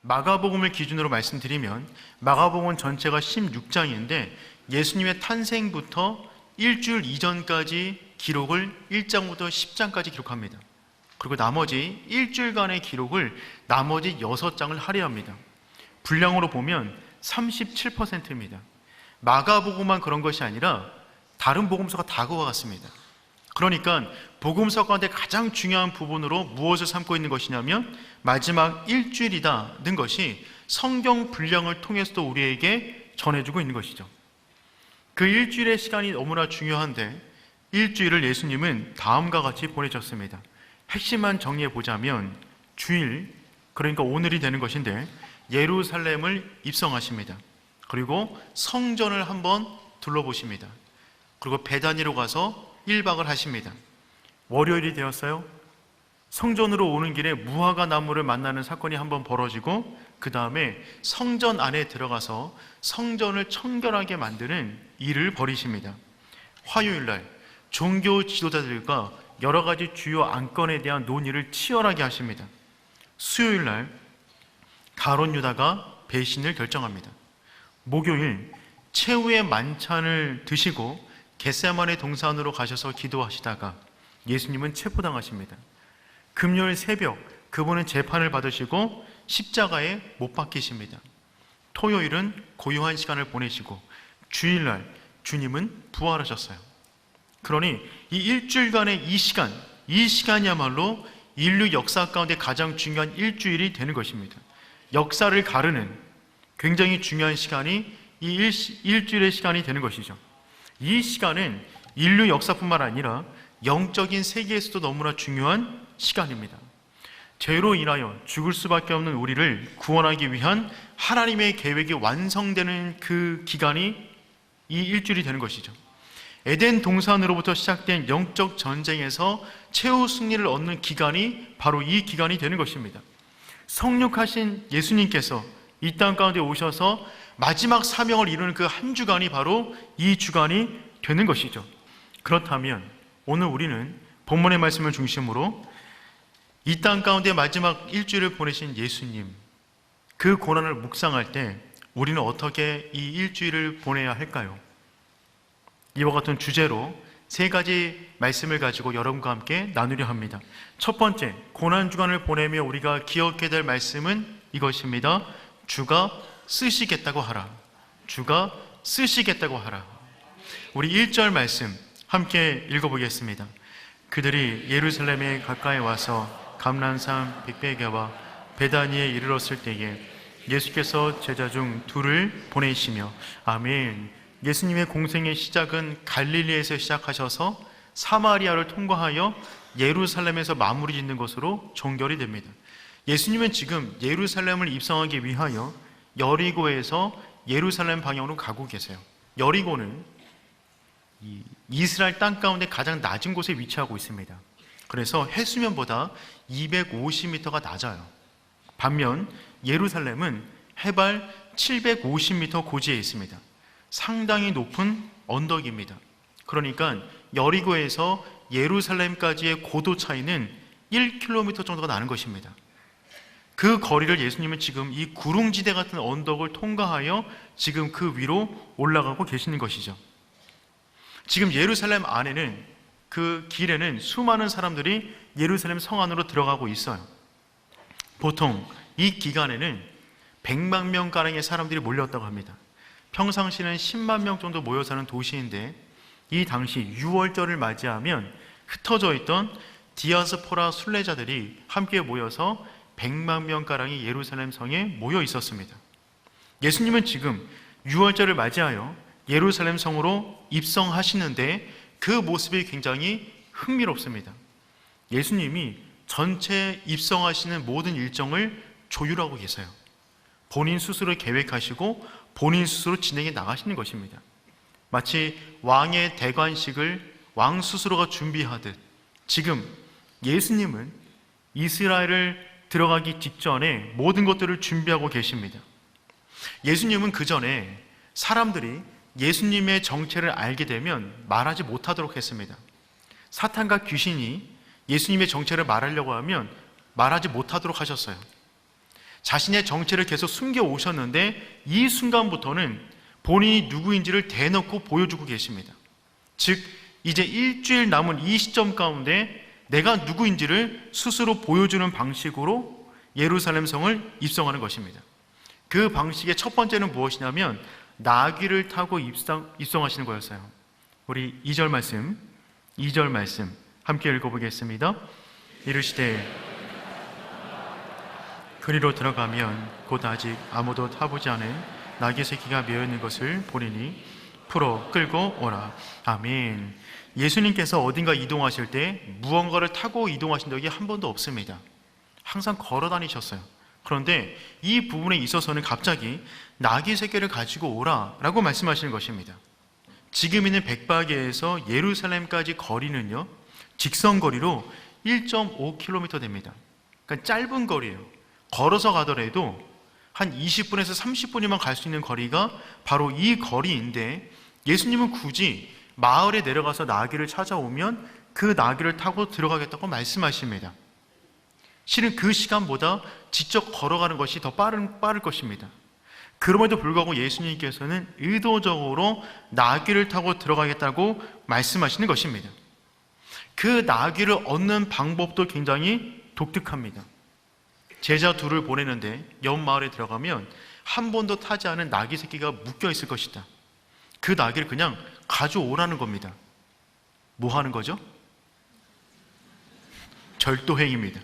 마가복음을 기준으로 말씀드리면 마가복음 전체가 16장인데 예수님의 탄생부터 일주일 이전까지 기록을 1장부터 10장까지 기록합니다. 그리고 나머지 일주일간의 기록을 나머지 6장을 할애합니다. 분량으로 보면 37%입니다. 마가복음만 그런 것이 아니라 다른 복음서가 다 그와 같습니다. 그러니까 복음서 가운데 가장 중요한 부분으로 무엇을 삼고 있는 것이냐면 마지막 일주일이다는 것이 성경 분량을 통해서도 우리에게 전해주고 있는 것이죠. 그 일주일의 시간이 너무나 중요한데 일주일을 예수님은 다음과 같이 보내셨습니다. 핵심만 정리해 보자면 주일, 그러니까 오늘이 되는 것인데 예루살렘을 입성하십니다. 그리고 성전을 한번 둘러보십니다. 그리고 베다니로 가서 1박을 하십니다. 월요일이 되었어요. 성전으로 오는 길에 무화과 나무를 만나는 사건이 한번 벌어지고 그 다음에 성전 안에 들어가서 성전을 청결하게 만드는 일을 벌이십니다. 화요일날 종교 지도자들과 여러 가지 주요 안건에 대한 논의를 치열하게 하십니다. 수요일날 가룟 유다가 배신을 결정합니다. 목요일 최후의 만찬을 드시고 겟세마네 동산으로 가셔서 기도하시다가 예수님은 체포당하십니다. 금요일 새벽 그분은 재판을 받으시고 십자가에 못 박히십니다. 토요일은 고요한 시간을 보내시고 주일날 주님은 부활하셨어요. 그러니 이 일주일간의 이 시간이야말로 인류 역사 가운데 가장 중요한 일주일이 되는 것입니다. 역사를 가르는 굉장히 중요한 시간이 이 일주일의 시간이 되는 것이죠. 이 시간은 인류 역사뿐만 아니라 영적인 세계에서도 너무나 중요한 시간입니다. 죄로 인하여 죽을 수밖에 없는 우리를 구원하기 위한 하나님의 계획이 완성되는 그 기간이 이 일주일이 되는 것이죠. 에덴 동산으로부터 시작된 영적 전쟁에서 최후 승리를 얻는 기간이 바로 이 기간이 되는 것입니다. 성육하신 예수님께서 이 땅 가운데 오셔서 마지막 사명을 이루는 그 한 주간이 바로 이 주간이 되는 것이죠. 그렇다면 오늘 우리는 본문의 말씀을 중심으로 이 땅 가운데 마지막 일주일을 보내신 예수님, 그 고난을 묵상할 때 우리는 어떻게 이 일주일을 보내야 할까요? 이와 같은 주제로 3가지 말씀을 가지고 여러분과 함께 나누려 합니다. 첫 번째, 고난주간을 보내며 우리가 기억해야 될 말씀은 이것입니다. 주가 쓰시겠다고 하라. 주가 쓰시겠다고 하라. 우리 1절 말씀 함께 읽어보겠습니다. 그들이 예루살렘에 가까이 와서 감람산 빅베게와 베다니에 이르렀을 때에 예수께서 제자 중 2를 보내시며 아멘. 예수님의 공생의 시작은 갈릴리에서 시작하셔서 사마리아를 통과하여 예루살렘에서 마무리 짓는 것으로 종결이 됩니다. 예수님은 지금 예루살렘을 입성하기 위하여 여리고에서 예루살렘 방향으로 가고 계세요. 여리고는 이스라엘 땅 가운데 가장 낮은 곳에 위치하고 있습니다. 그래서 해수면보다 250m가 낮아요. 반면 예루살렘은 해발 750m 고지에 있습니다. 상당히 높은 언덕입니다. 그러니까 여리고에서 예루살렘까지의 고도 차이는 1km 정도가 나는 것입니다. 그 거리를 예수님은 지금 이 구릉지대 같은 언덕을 통과하여 지금 그 위로 올라가고 계시는 것이죠. 지금 예루살렘 안에는 그 길에는 수많은 사람들이 예루살렘 성 안으로 들어가고 있어요. 보통 이 기간에는 100만 명가량의 사람들이 몰렸다고 합니다. 평상시는 10만 명 정도 모여 사는 도시인데 이 당시 6월절을 맞이하면 흩어져 있던 디아스포라 순례자들이 함께 모여서 100만 명가량이 예루살렘 성에 모여 있었습니다. 예수님은 지금 6월절을 맞이하여 예루살렘 성으로 입성하시는데 그 모습이 굉장히 흥미롭습니다. 예수님이 전체 입성하시는 모든 일정을 조율하고 계세요. 본인 스스로 계획하시고 본인 스스로 진행해 나가시는 것입니다. 마치 왕의 대관식을 왕 스스로가 준비하듯 지금 예수님은 이스라엘을 들어가기 직전에 모든 것들을 준비하고 계십니다. 예수님은 그 전에 사람들이 예수님의 정체를 알게 되면 말하지 못하도록 했습니다. 사탄과 귀신이 예수님의 정체를 말하려고 하면 말하지 못하도록 하셨어요. 자신의 정체를 계속 숨겨 오셨는데 이 순간부터는 본인이 누구인지를 대놓고 보여주고 계십니다. 즉 이제 일주일 남은 이 시점 가운데 내가 누구인지를 스스로 보여주는 방식으로 예루살렘 성을 입성하는 것입니다. 그 방식의 첫 번째는 무엇이냐면 나귀를 타고 입성하시는 거였어요. 우리 2절 말씀 함께 읽어보겠습니다. 이르시되 그리로 들어가면 곧 아직 아무도 타보지 않은 나귀 새끼가 메어있는 것을 보리니 풀어 끌고 오라. 아멘. 예수님께서 어딘가 이동하실 때 무언가를 타고 이동하신 적이 한 번도 없습니다. 항상 걸어 다니셨어요. 그런데 이 부분에 있어서는 갑자기 나귀 새끼를 가지고 오라 라고 말씀하시는 것입니다. 지금 있는 벳바게에서 예루살렘까지 거리는요, 직선거리로 1.5km 됩니다. 그러니까 짧은 거리예요. 걸어서 가더라도 한 20분에서 30분이면 갈 수 있는 거리가 바로 이 거리인데, 예수님은 굳이 마을에 내려가서 나귀를 찾아오면 그 나귀를 타고 들어가겠다고 말씀하십니다. 실은 그 시간보다 직접 걸어가는 것이 더 빠를 것입니다. 그럼에도 불구하고 예수님께서는 의도적으로 나귀를 타고 들어가겠다고 말씀하시는 것입니다. 그 나귀를 얻는 방법도 굉장히 독특합니다. 제자 둘을 보내는데 옆 마을에 들어가면 한 번도 타지 않은 나귀 새끼가 묶여 있을 것이다. 그 나귀를 그냥 가져오라는 겁니다. 뭐 하는 거죠? 절도행위입니다.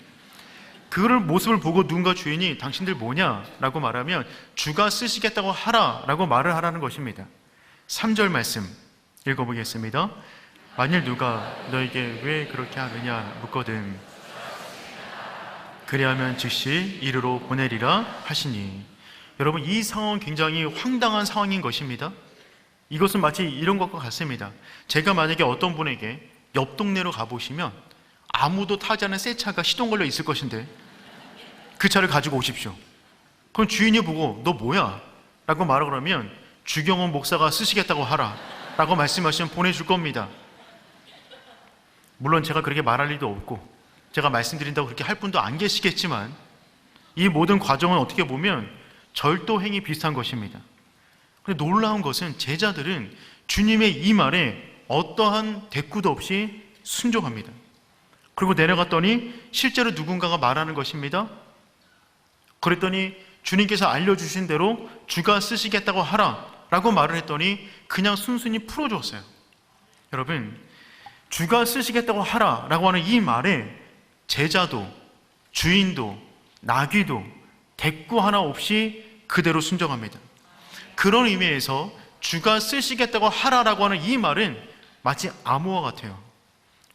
그를 모습을 보고 누군가 주인이 당신들 뭐냐? 라고 말하면 주가 쓰시겠다고 하라 라고 말을 하라는 것입니다. 3절 말씀 읽어보겠습니다. 만일 누가 너에게 왜 그렇게 하느냐 묻거든 그리하면 즉시 이르러 보내리라 하시니. 여러분, 이 상황은 굉장히 황당한 상황인 것입니다. 이것은 마치 이런 것과 같습니다. 제가 만약에 어떤 분에게 옆 동네로 가보시면 아무도 타지 않은 새 차가 시동 걸려 있을 것인데 그 차를 가지고 오십시오. 그럼 주인이 보고 너 뭐야? 라고 말을 그러면 주경원 목사가 쓰시겠다고 하라 라고 말씀하시면 보내줄 겁니다. 물론 제가 그렇게 말할 리도 없고 제가 말씀드린다고 그렇게 할 분도 안 계시겠지만 이 모든 과정은 어떻게 보면 절도행위 비슷한 것입니다. 그런데 놀라운 것은 제자들은 주님의 이 말에 어떠한 대꾸도 없이 순종합니다. 그리고 내려갔더니 실제로 누군가가 말하는 것입니다. 그랬더니 주님께서 알려주신 대로 주가 쓰시겠다고 하라 라고 말을 했더니 그냥 순순히 풀어주었어요. 여러분, 주가 쓰시겠다고 하라 라고 하는 이 말에 제자도 주인도 나귀도 대꾸 하나 없이 그대로 순종합니다. 그런 의미에서 주가 쓰시겠다고 하라라고 하는 이 말은 마치 암호와 같아요.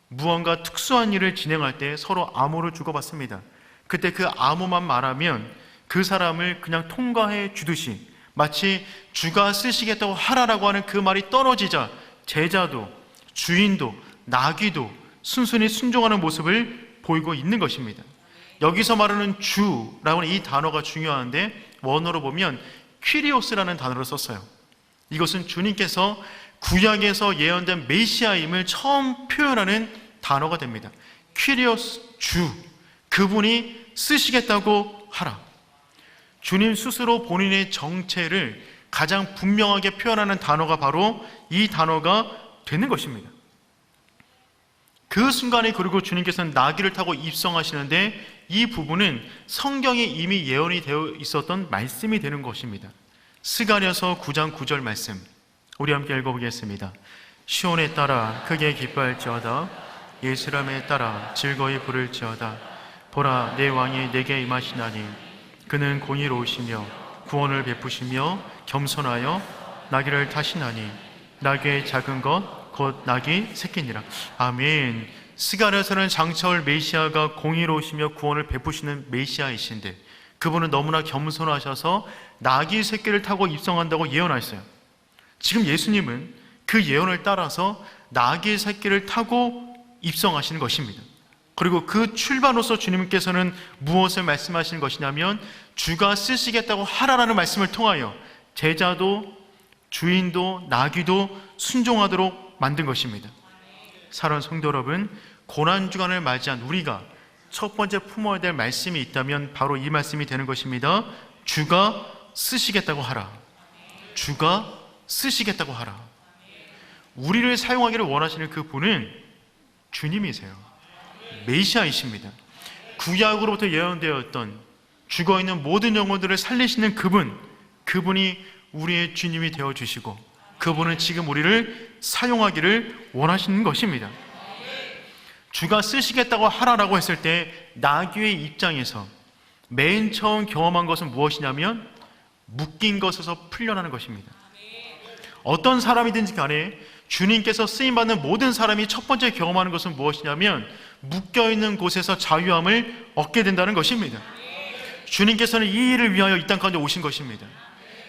무언가 특수한 일을 진행할 때 서로 암호를 주고받습니다. 그때 그 암호만 말하면 그 사람을 그냥 통과해 주듯이 마치 주가 쓰시겠다고 하라라고 하는 그 말이 떨어지자 제자도 주인도 나귀도 순순히 순종하는 모습을 보이고 있는 것입니다. 여기서 말하는 주라고 하는 이 단어가 중요한데 원어로 보면 퀴리오스라는 단어를 썼어요. 이것은 주님께서 구약에서 예언된 메시아임을 처음 표현하는 단어가 됩니다. 퀴리오스, 주, 그분이 쓰시겠다고 하라. 주님 스스로 본인의 정체를 가장 분명하게 표현하는 단어가 바로 이 단어가 되는 것입니다. 그 순간에 그리고 주님께서는 나귀를 타고 입성하시는데 이 부분은 성경에 이미 예언이 되어 있었던 말씀이 되는 것입니다. 스가랴서 9장 9절 말씀 우리 함께 읽어보겠습니다. 시온에 따라 크게 기뻐할지어다 예루살렘에 따라 즐거이 부를지어다 보라 내 왕이 내게 임하시나니 그는 공의로우시며 구원을 베푸시며 겸손하여 나귀를 타시나니 나귀의 작은 것 곧 나귀 새끼니라. 아멘. 스가랴서는 장차올 메시아가 공의로우시며 구원을 베푸시는 메시아이신데 그분은 너무나 겸손하셔서 나귀 새끼를 타고 입성한다고 예언하셨어요. 지금 예수님은 그 예언을 따라서 나귀 새끼를 타고 입성하시는 것입니다. 그리고 그 출발로서 주님께서는 무엇을 말씀하시는 것이냐면 주가 쓰시겠다고 하라라는 말씀을 통하여 제자도 주인도 나귀도 순종하도록 만든 것입니다. 사랑하는 성도 여러분, 고난주간을 맞이한 우리가 첫 번째 품어야 될 말씀이 있다면 바로 이 말씀이 되는 것입니다. 주가 쓰시겠다고 하라. 주가 쓰시겠다고 하라. 우리를 사용하기를 원하시는 그 분은 주님이세요. 메시아이십니다. 구약으로부터 예언되었던 죽어있는 모든 영혼들을 살리시는 그분이 우리의 주님이 되어주시고 그분은 지금 우리를 사용하기를 원하시는 것입니다. 주가 쓰시겠다고 하라라고 했을 때 나귀의 입장에서 맨 처음 경험한 것은 무엇이냐면 묶인 것에서 풀려나는 것입니다. 어떤 사람이든지 간에 주님께서 쓰임받는 모든 사람이 첫 번째 경험하는 것은 무엇이냐면 묶여있는 곳에서 자유함을 얻게 된다는 것입니다. 주님께서는 이 일을 위하여 이 땅 가운데 오신 것입니다.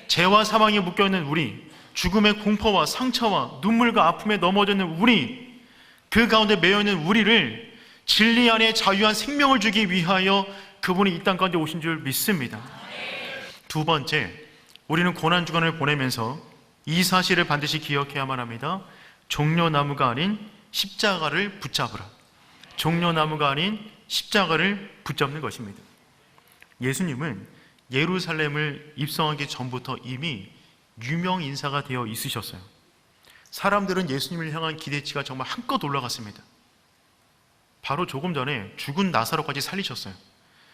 죄와 사망에 묶여있는 우리, 죽음의 공포와 상처와 눈물과 아픔에 넘어져 있는 우리, 그 가운데 매여있는 우리를 진리 안에 자유한 생명을 주기 위하여 그분이 이 땅 가운데 오신 줄 믿습니다. 두 번째, 우리는 고난주간을 보내면서 이 사실을 반드시 기억해야만 합니다. 종려나무가 아닌 십자가를 붙잡으라. 종려나무가 아닌 십자가를 붙잡는 것입니다. 예수님은 예루살렘을 입성하기 전부터 이미 유명 인사가 되어 있으셨어요. 사람들은 예수님을 향한 기대치가 정말 한껏 올라갔습니다. 바로 조금 전에 죽은 나사로까지 살리셨어요.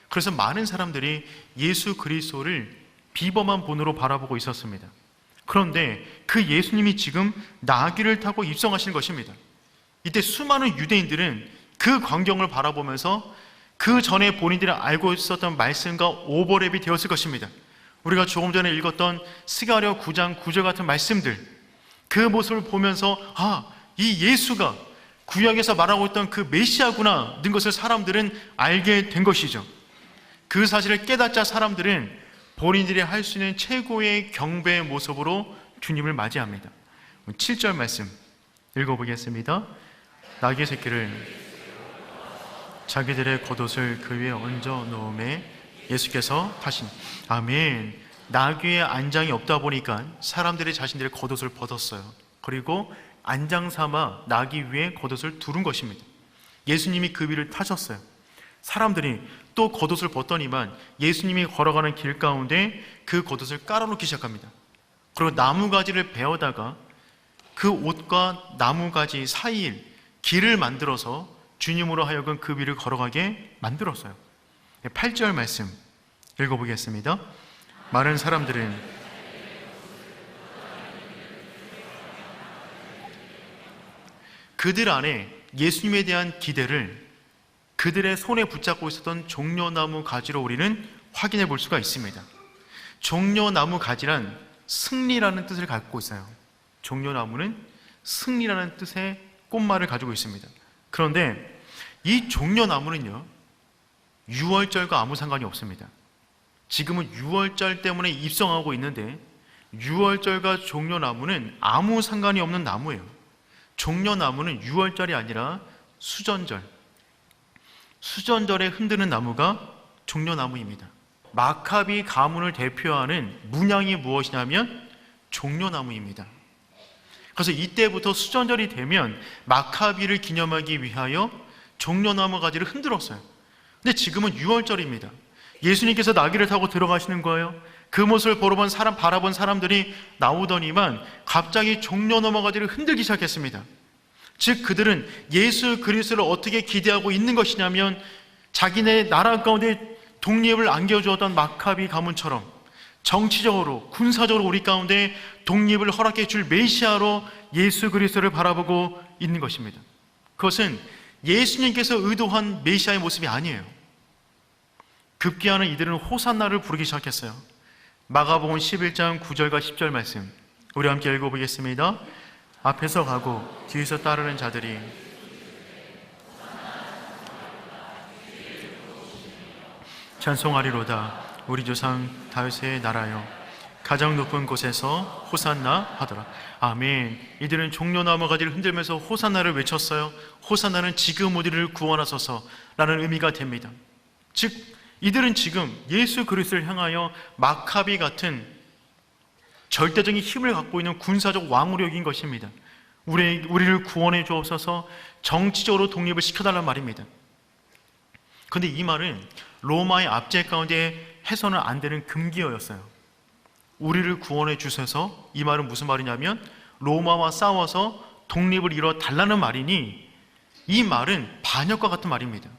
그래서 많은 사람들이 예수 그리스도를 비범한 본으로 바라보고 있었습니다. 그런데 그 예수님이 지금 나귀를 타고 입성하시는 것입니다. 이때 수많은 유대인들은 그 광경을 바라보면서 그 전에 본인들이 알고 있었던 말씀과 오버랩이 되었을 것입니다. 우리가 조금 전에 읽었던 스가랴 9장 9절 같은 말씀들, 그 모습을 보면서 이 예수가 구약에서 말하고 있던 그 메시아구나 는 것을 사람들은 알게 된 것이죠. 그 사실을 깨닫자 사람들은 본인들이 할 수 있는 최고의 경배의 모습으로 주님을 맞이합니다. 7절 말씀 읽어보겠습니다. 나귀 새끼를 자기들의 겉옷을 그 위에 얹어 놓음에 예수께서 타신 아멘. 나귀의 안장이 없다 보니까 사람들이 자신들의 겉옷을 벗었어요. 그리고 안장 삼아 나귀 위에 겉옷을 두른 것입니다. 예수님이 그 위를 타셨어요. 사람들이 또 겉옷을 벗더니만 예수님이 걸어가는 길 가운데 그 겉옷을 깔아놓기 시작합니다. 그리고 나무가지를 베어다가 그 옷과 나무가지 사이에 길을 만들어서 주님으로 하여금 그 위를 걸어가게 만들었어요. 8절 말씀 읽어보겠습니다. 많은 사람들은 그들 안에 예수님에 대한 기대를 그들의 손에 붙잡고 있었던 종려나무 가지로 우리는 확인해 볼 수가 있습니다. 종려나무 가지란 승리라는 뜻을 갖고 있어요. 종려나무는 승리라는 뜻의 꽃말을 가지고 있습니다. 그런데 이 종려나무는요, 유월절과 아무 상관이 없습니다. 지금은 유월절 때문에 입성하고 있는데 유월절과 종려나무는 아무 상관이 없는 나무예요. 종려나무는 유월절이 아니라 수전절에 흔드는 나무가 종려나무입니다. 마카비 가문을 대표하는 문양이 무엇이냐면 종려나무입니다. 그래서 이때부터 수전절이 되면 마카비를 기념하기 위하여 종려나무 가지를 흔들었어요. 근데 지금은 유월절입니다. 예수님께서 나귀를 타고 들어가시는 거예요. 그 모습을 바라본 사람들이 나오더니만 갑자기 종려나무 가지를 흔들기 시작했습니다. 즉 그들은 예수 그리스도를 어떻게 기대하고 있는 것이냐면 자기네 나라 가운데 독립을 안겨주었던 마카비 가문처럼 정치적으로 군사적으로 우리 가운데 독립을 허락해 줄 메시아로 예수 그리스도를 바라보고 있는 것입니다. 그것은 예수님께서 의도한 메시아의 모습이 아니에요. 급기야는 이들은 호산나를 부르기 시작했어요. 마가복음 11장 9절과 10절 말씀 우리 함께 읽어보겠습니다. 앞에서 가고 뒤에서 따르는 자들이 찬송하리로다. 우리 조상 다윗의 나라여 가장 높은 곳에서 호산나 하더라. 아멘. 이들은 종려나무 가지를 흔들면서 호산나를 외쳤어요. 호산나는 지금 우리를 구원하소서 라는 의미가 됩니다. 즉 이들은 지금 예수 그리스도를 향하여 마카비 같은 절대적인 힘을 갖고 있는 군사적 왕으로 여긴 것입니다. 우리를 구원해 주옵소서, 정치적으로 독립을 시켜달란 말입니다. 그런데 이 말은 로마의 압제 가운데 해서는 안 되는 금기어였어요. 우리를 구원해 주셔서, 이 말은 무슨 말이냐면 로마와 싸워서 독립을 이뤄 달라는 말이니, 이 말은 반역과 같은 말입니다.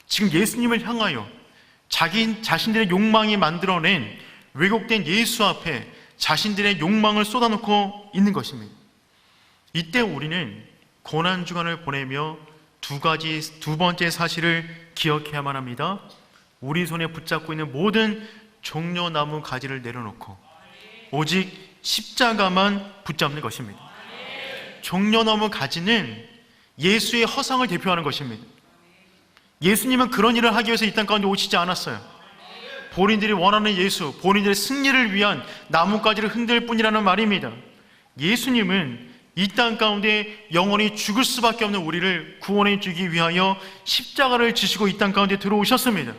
지금 예수님을 향하여 자신들의 욕망이 만들어낸 왜곡된 예수 앞에 자신들의 욕망을 쏟아놓고 있는 것입니다. 이때 우리는 고난주간을 보내며 두 번째 사실을 기억해야만 합니다. 우리 손에 붙잡고 있는 모든 종려나무 가지를 내려놓고 오직 십자가만 붙잡는 것입니다. 종려나무 가지는 예수의 허상을 대표하는 것입니다. 예수님은 그런 일을 하기 위해서 이 땅 가운데 오시지 않았어요. 본인들이 원하는 예수, 본인들의 승리를 위한 나뭇가지를 흔들 뿐이라는 말입니다. 예수님은 이 땅 가운데 영원히 죽을 수밖에 없는 우리를 구원해 주기 위하여 십자가를 지시고 이 땅 가운데 들어오셨습니다.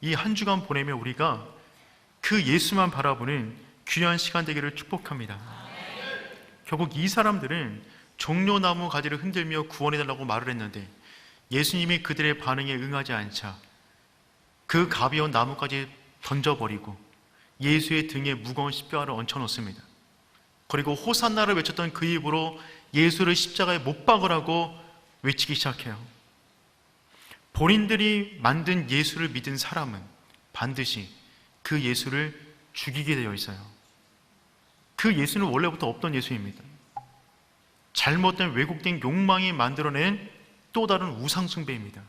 이 한 주간 보내며 우리가 그 예수만 바라보는 귀한 시간 되기를 축복합니다. 결국 이 사람들은 종려나무 가지를 흔들며 구원해달라고 말을 했는데 예수님이 그들의 반응에 응하지 않자 그 가벼운 나뭇가지 던져버리고 예수의 등에 무거운 십자가를 얹혀놓습니다. 그리고 호산나를 외쳤던 그 입으로 예수를 십자가에 못 박으라고 외치기 시작해요. 본인들이 만든 예수를 믿은 사람은 반드시 그 예수를 죽이게 되어 있어요. 그 예수는 원래부터 없던 예수입니다. 잘못된 왜곡된 욕망이 만들어낸 또 다른 우상 숭배입니다.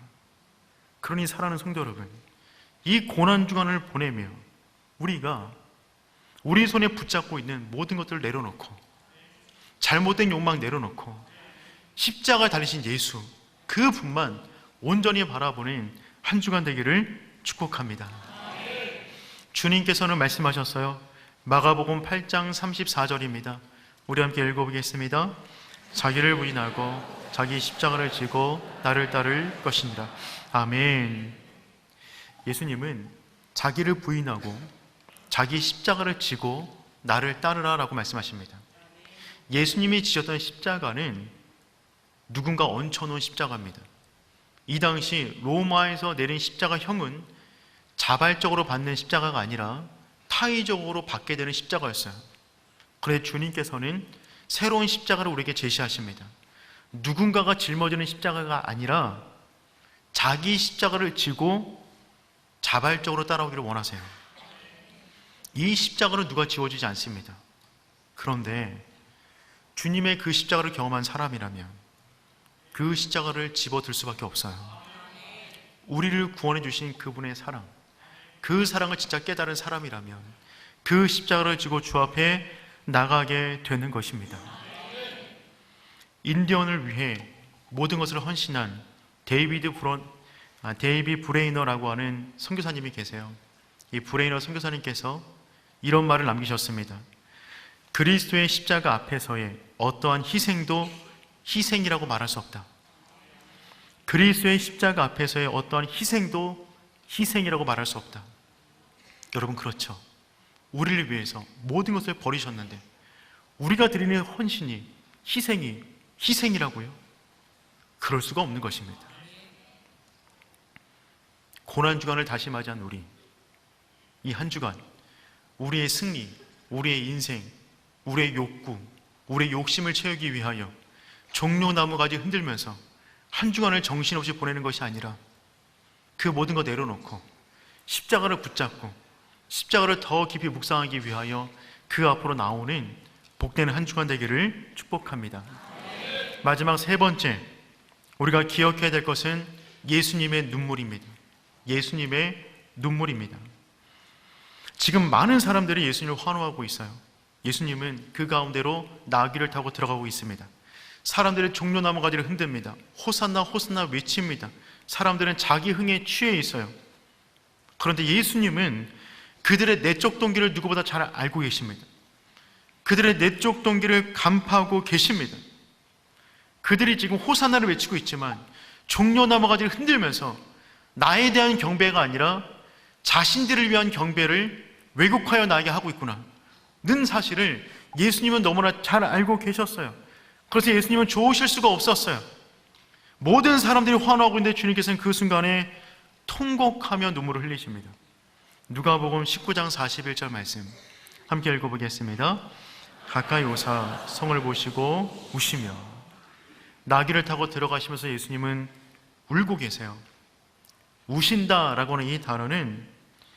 그러니 사랑하는 성도 여러분, 이 고난주간을 보내며 우리가 우리 손에 붙잡고 있는 모든 것들을 내려놓고 잘못된 욕망 내려놓고 십자가를 달리신 예수 그 분만 온전히 바라보는 한 주간 되기를 축복합니다. 주님께서는 말씀하셨어요. 마가복음 8장 34절입니다. 우리 함께 읽어보겠습니다. 자기를 부인하고 자기 십자가를 지고 나를 따를 것이니라. 아멘. 예수님은 자기를 부인하고 자기 십자가를 지고 나를 따르라 라고 말씀하십니다. 예수님이 지셨던 십자가는 누군가 얹혀놓은 십자가입니다. 이 당시 로마에서 내린 십자가형은 자발적으로 받는 십자가가 아니라 타의적으로 받게 되는 십자가였어요. 그래서 주님께서는 새로운 십자가를 우리에게 제시하십니다. 누군가가 짊어지는 십자가가 아니라 자기 십자가를 지고 자발적으로 따라오기를 원하세요. 이 십자가는 누가 지워지지 않습니다. 그런데 주님의 그 십자가를 경험한 사람이라면 그 십자가를 집어들 수밖에 없어요. 우리를 구원해 주신 그분의 사랑, 그 사랑을 진짜 깨달은 사람이라면 그 십자가를 지고 주 앞에 나가게 되는 것입니다. 인디언을 위해 모든 것을 헌신한 데이비드 브레이너라고 하는 선교사님이 계세요. 이 브레이너 선교사님께서 이런 말을 남기셨습니다. 그리스도의 십자가 앞에서의 어떠한 희생도 희생이라고 말할 수 없다. 그리스도의 십자가 앞에서의 어떠한 희생도 희생이라고 말할 수 없다. 여러분, 그렇죠. 우리를 위해서 모든 것을 버리셨는데 우리가 드리는 헌신이, 희생이 희생이라고요? 그럴 수가 없는 것입니다. 고난주간을 다시 맞이한 우리, 이 한 주간 우리의 승리, 우리의 인생, 우리의 욕구, 우리의 욕심을 채우기 위하여 종려나무 가지 흔들면서 한 주간을 정신없이 보내는 것이 아니라 그 모든 거 내려놓고 십자가를 붙잡고 십자가를 더 깊이 묵상하기 위하여 그 앞으로 나오는 복되는 한 주간 되기를 축복합니다. 마지막 세 번째, 우리가 기억해야 될 것은 예수님의 눈물입니다. 예수님의 눈물입니다. 지금 많은 사람들이 예수님을 환호하고 있어요. 예수님은 그 가운데로 나귀를 타고 들어가고 있습니다. 사람들의 종려나무 가지를 흔듭니다. 호산나 호산나 외칩니다. 사람들은 자기 흥에 취해 있어요. 그런데 예수님은 그들의 내적 동기를 누구보다 잘 알고 계십니다. 그들의 내적 동기를 간파하고 계십니다. 그들이 지금 호산나를 외치고 있지만 종려나무 가지를 흔들면서 나에 대한 경배가 아니라 자신들을 위한 경배를 왜곡하여 나에게 하고 있구나 는 사실을 예수님은 너무나 잘 알고 계셨어요. 그래서 예수님은 좋으실 수가 없었어요. 모든 사람들이 환호하고 있는데 주님께서는 그 순간에 통곡하며 눈물을 흘리십니다. 누가복음 19장 41절 말씀 함께 읽어보겠습니다. 가까이 오사 성을 보시고 우시며. 나귀를 타고 들어가시면서 예수님은 울고 계세요. 우신다 라고 하는 이 단어는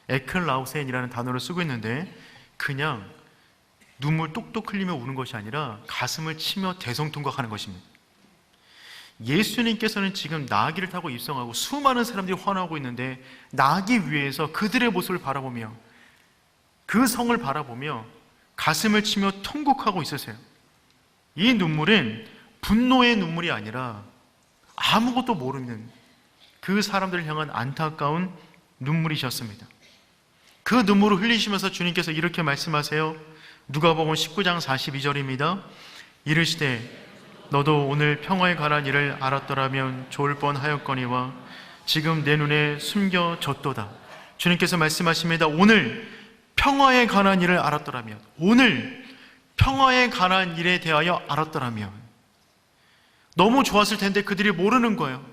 에클라우센이라는 단어를 쓰고 있는데, 그냥 눈물 똑똑 흘리며 우는 것이 아니라 가슴을 치며 대성통곡하는 것입니다. 예수님께서는 지금 나귀를 타고 입성하고 수많은 사람들이 환호하고 있는데, 나귀 위에서 그들의 모습을 바라보며 그 성을 바라보며 가슴을 치며 통곡하고 있으세요. 이 눈물은 분노의 눈물이 아니라 아무것도 모르는 그 사람들을 향한 안타까운 눈물이셨습니다. 그 눈물을 흘리시면서 주님께서 이렇게 말씀하세요. 누가복음 19장 42절입니다. 이르시되 너도 오늘 평화에 관한 일을 알았더라면 좋을 뻔하였거니와 지금 내 눈에 숨겨졌도다. 주님께서 말씀하십니다. 오늘 평화에 관한 일을 알았더라면, 오늘 평화에 관한 일에 대하여 알았더라면. 너무 좋았을 텐데 그들이 모르는 거예요.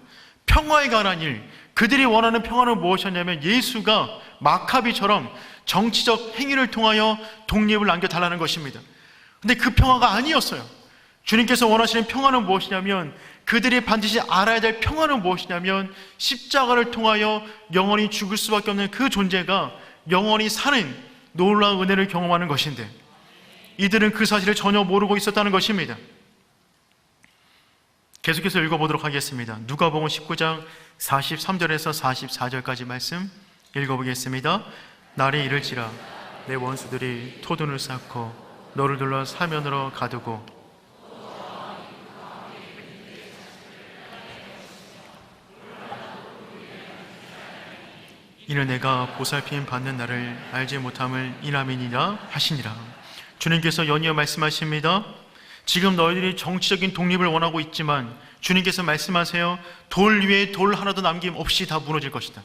평화에 관한 일, 그들이 원하는 평화는 무엇이었냐면 예수가 마카비처럼 정치적 행위를 통하여 독립을 남겨달라는 것입니다. 근데 그 평화가 아니었어요. 주님께서 원하시는 평화는 무엇이냐면, 그들이 반드시 알아야 될 평화는 무엇이냐면 십자가를 통하여 영원히 죽을 수밖에 없는 그 존재가 영원히 사는 놀라운 은혜를 경험하는 것인데, 이들은 그 사실을 전혀 모르고 있었다는 것입니다. 계속해서 읽어보도록 하겠습니다. 누가복음 19장 43절에서 44절까지 말씀 읽어보겠습니다. 날이 이를지라 내 원수들이 토둔을 쌓고 너를 둘러 사면으로 가두고 이는 내가 보살핌 받는 날을 알지 못함을 인함이니라 하시니라. 주님께서 연이어 말씀하십니다. 지금 너희들이 정치적인 독립을 원하고 있지만 주님께서 말씀하세요. 돌 위에 돌 하나도 남김없이 다 무너질 것이다.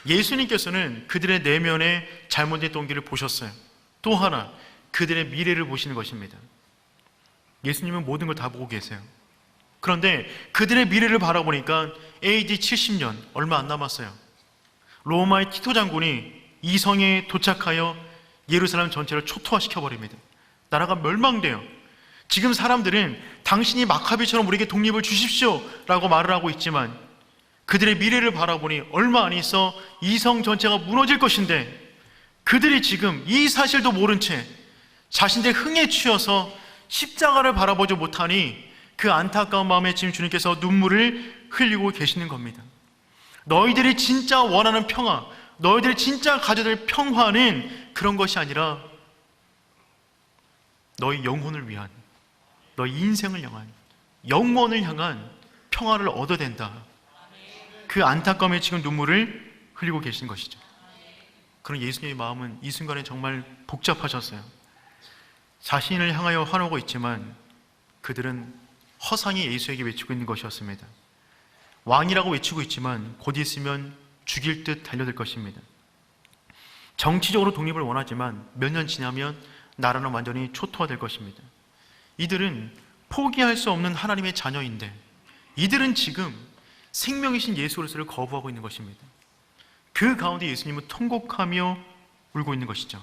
예수님께서는 그들의 내면의 잘못된 동기를 보셨어요. 또 하나, 그들의 미래를 보시는 것입니다. 예수님은 모든 걸 다 보고 계세요. 그런데 그들의 미래를 바라보니까 AD 70년 얼마 안 남았어요. 로마의 티토 장군이 이 성에 도착하여 예루살렘 전체를 초토화시켜버립니다. 나라가 멸망돼요. 지금 사람들은 당신이 마카비처럼 우리에게 독립을 주십시오 라고 말을 하고 있지만, 그들의 미래를 바라보니 얼마 안 있어 이 성 전체가 무너질 것인데, 그들이 지금 이 사실도 모른 채 자신들의 흥에 취해서 십자가를 바라보지 못하니 그 안타까운 마음에 지금 주님께서 눈물을 흘리고 계시는 겁니다. 너희들이 진짜 원하는 평화, 너희들이 진짜 가져야 될 평화는 그런 것이 아니라 너희 영혼을 위한, 너희 인생을 향한, 영원을 향한 평화를 얻어야 된다. 그 안타까움에 지금 눈물을 흘리고 계신 것이죠. 그런 예수님의 마음은 이 순간에 정말 복잡하셨어요. 자신을 향하여 환호하고 있지만 그들은 허상이 예수에게 외치고 있는 것이었습니다. 왕이라고 외치고 있지만 곧 있으면 죽일 듯 달려들 것입니다. 정치적으로 독립을 원하지만 몇 년 지나면 나라는 완전히 초토화될 것입니다. 이들은 포기할 수 없는 하나님의 자녀인데, 이들은 지금 생명이신 예수 그리스도를 거부하고 있는 것입니다. 그 가운데 예수님은 통곡하며 울고 있는 것이죠.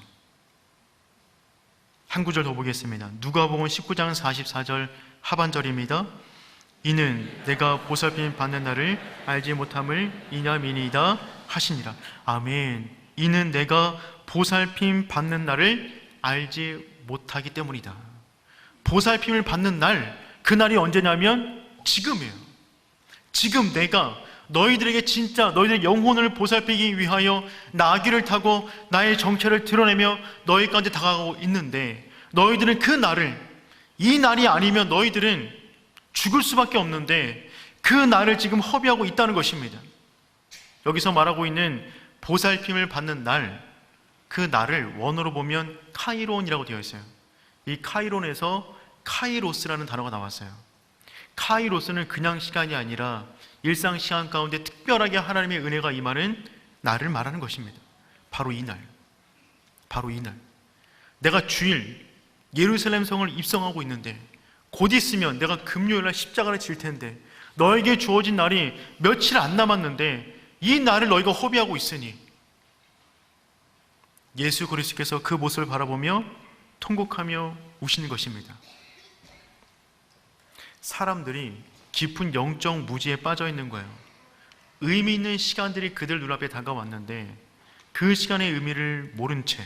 한 구절 더 보겠습니다. 누가복음 19장 44절 하반절입니다. 이는 내가 보살핌 받는 날을 알지 못함을 인함이니이다 하시니라. 아멘. 이는 내가 보살핌 받는 날을 알지 못하기 때문이다. 보살핌을 받는 날, 그 날이 언제냐면 지금이에요. 지금 내가 너희들에게 진짜 너희들의 영혼을 보살피기 위하여 나귀를 타고 나의 정체를 드러내며 너희 가운데 다가가고 있는데, 너희들은 그 날을, 이 날이 아니면 너희들은 죽을 수밖에 없는데 그 날을 지금 허비하고 있다는 것입니다. 여기서 말하고 있는 보살핌을 받는 날, 그 날을 원어로 보면 카이론이라고 되어 있어요. 이 카이론에서 카이로스라는 단어가 나왔어요. 카이로스는 그냥 시간이 아니라 일상 시간 가운데 특별하게 하나님의 은혜가 임하는 날을 말하는 것입니다. 바로 이 날, 바로 이 날. 내가 주일 예루살렘 성을 입성하고 있는데 곧 있으면 내가 금요일날 십자가를 질 텐데, 너에게 주어진 날이 며칠 안 남았는데 이 날을 너희가 허비하고 있으니. 예수 그리스도께서 그 모습을 바라보며 통곡하며 우시는 것입니다. 사람들이 깊은 영적 무지에 빠져 있는 거예요. 의미 있는 시간들이 그들 눈앞에 다가왔는데 그 시간의 의미를 모른 채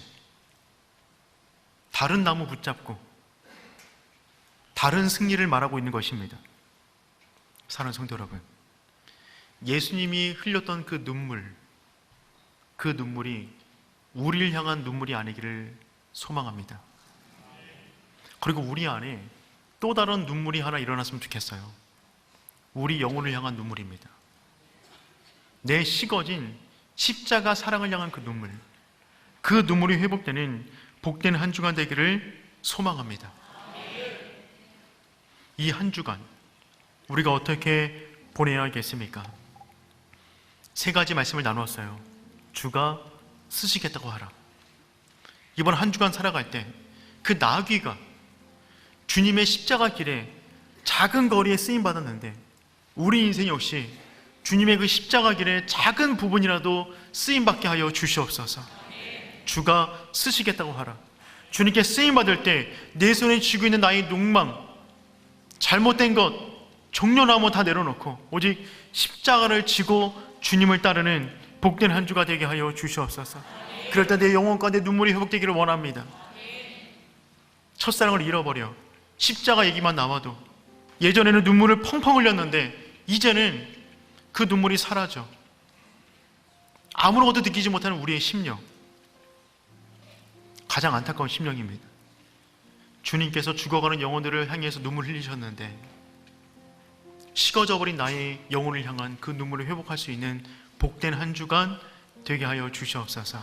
다른 나무 붙잡고 다른 승리를 말하고 있는 것입니다. 사랑하는 성도 여러분, 예수님이 흘렸던 그 눈물이 우리를 향한 눈물이 아니기를 소망합니다. 그리고 우리 안에 또 다른 눈물이 하나 일어났으면 좋겠어요. 우리 영혼을 향한 눈물입니다. 내 식어진 십자가 사랑을 향한 그 눈물이 회복되는 복된 한 주간 되기를 소망합니다. 이 한 주간 우리가 어떻게 보내야겠습니까? 세 가지 말씀을 나누었어요. 주가 쓰시겠다고 하라. 이번 한 주간 살아갈 때 그 나귀가 주님의 십자가 길에 작은 거리에 쓰임 받았는데 우리 인생 역시 주님의 그 십자가 길에 작은 부분이라도 쓰임 받게 하여 주시옵소서. 주가 쓰시겠다고 하라. 주님께 쓰임 받을 때 내 손에 쥐고 있는 나의 욕망, 잘못된 것, 종려나무 다 내려놓고 오직 십자가를 지고 주님을 따르는 복된 한 주가 되게 하여 주시옵소서. 그럴 때 내 영혼 가운데 눈물이 회복되기를 원합니다. 첫사랑을 잃어버려 십자가 얘기만 나와도 예전에는 눈물을 펑펑 흘렸는데 이제는 그 눈물이 사라져. 아무것도 느끼지 못하는 우리의 심령, 가장 안타까운 심령입니다. 주님께서 죽어가는 영혼들을 향해서 눈물 흘리셨는데 식어져 버린 나의 영혼을 향한 그 눈물을 회복할 수 있는 복된 한 주간 되게 하여 주시옵소서.